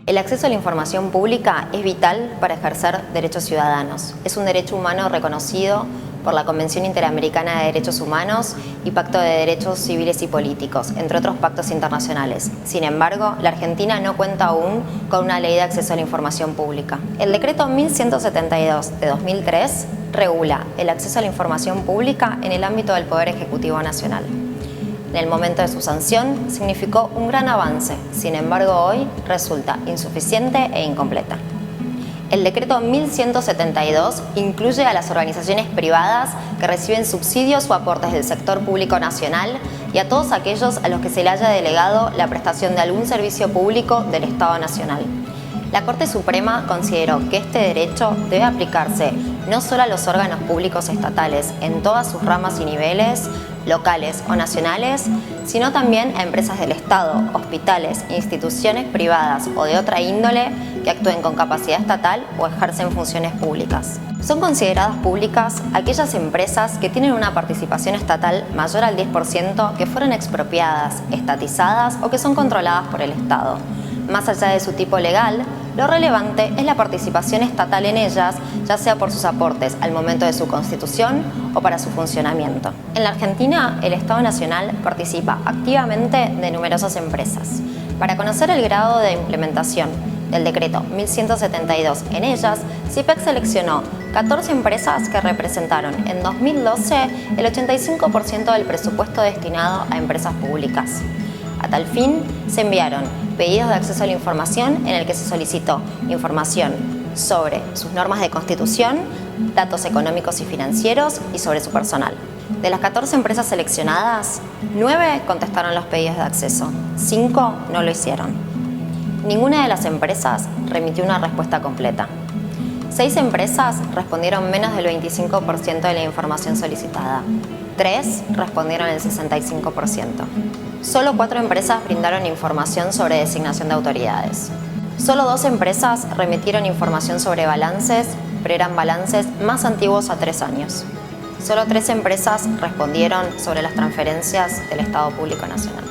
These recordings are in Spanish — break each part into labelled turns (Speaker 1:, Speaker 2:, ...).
Speaker 1: El acceso a la información pública es vital para ejercer derechos ciudadanos. Es un derecho humano reconocido por la Convención Interamericana de Derechos Humanos y Pacto de Derechos Civiles y Políticos, entre otros pactos internacionales. Sin embargo, la Argentina no cuenta aún con una ley de acceso a la información pública. El decreto 1172 de 2003 regula el acceso a la información pública en el ámbito del Poder Ejecutivo Nacional. En el momento de su sanción significó un gran avance, sin embargo hoy resulta insuficiente e incompleta. El decreto 1172 incluye a las organizaciones privadas que reciben subsidios o aportes del sector público nacional y a todos aquellos a los que se le haya delegado la prestación de algún servicio público del Estado Nacional. La Corte Suprema consideró que este derecho debe aplicarse no solo a los órganos públicos estatales en todas sus ramas y niveles, locales o nacionales, sino también a empresas del Estado, hospitales, instituciones privadas o de otra índole que actúen con capacidad estatal o ejercen funciones públicas. Son consideradas públicas aquellas empresas que tienen una participación estatal mayor al 10% que fueron expropiadas, estatizadas o que son controladas por el Estado. Más allá de su tipo legal, lo relevante es la participación estatal en ellas, ya sea por sus aportes al momento de su constitución o para su funcionamiento. En la Argentina, el Estado Nacional participa activamente de numerosas empresas. Para conocer el grado de implementación del decreto 1172 en ellas, CIPEC seleccionó 14 empresas que representaron en 2012 el 85% del presupuesto destinado a empresas públicas. A tal fin, se enviaron pedidos de acceso a la información en el que se solicitó información sobre sus normas de constitución, datos económicos y financieros y sobre su personal. De las 14 empresas seleccionadas, 9 contestaron los pedidos de acceso, 5 no lo hicieron. Ninguna de las empresas remitió una respuesta completa. 6 empresas respondieron menos del 25% de la información solicitada. 3 respondieron el 65%. Solo 4 empresas brindaron información sobre designación de autoridades. Solo 2 empresas remitieron información sobre balances, pero eran balances más antiguos a 3 años. Solo 3 empresas respondieron sobre las transferencias del Estado Público Nacional.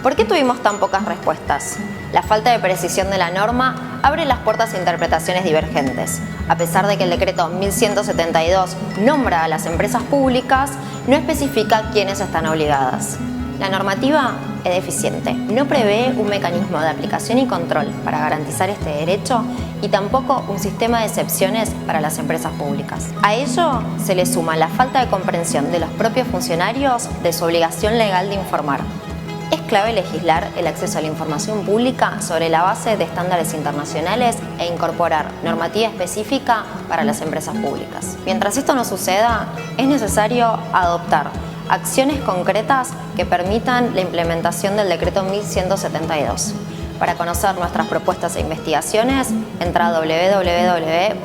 Speaker 1: ¿Por qué tuvimos tan pocas respuestas? La falta de precisión de la norma abre las puertas a interpretaciones divergentes. A pesar de que el decreto 1172 nombra a las empresas públicas, no especifica quiénes están obligadas. La normativa es deficiente, no prevé un mecanismo de aplicación y control para garantizar este derecho y tampoco un sistema de excepciones para las empresas públicas. A ello se le suma la falta de comprensión de los propios funcionarios de su obligación legal de informar. Es clave legislar el acceso a la información pública sobre la base de estándares internacionales e incorporar normativa específica para las empresas públicas. Mientras esto no suceda, es necesario adoptar acciones concretas que permitan la implementación del decreto 1172. Para conocer nuestras propuestas e investigaciones, entra a www.cipec.org.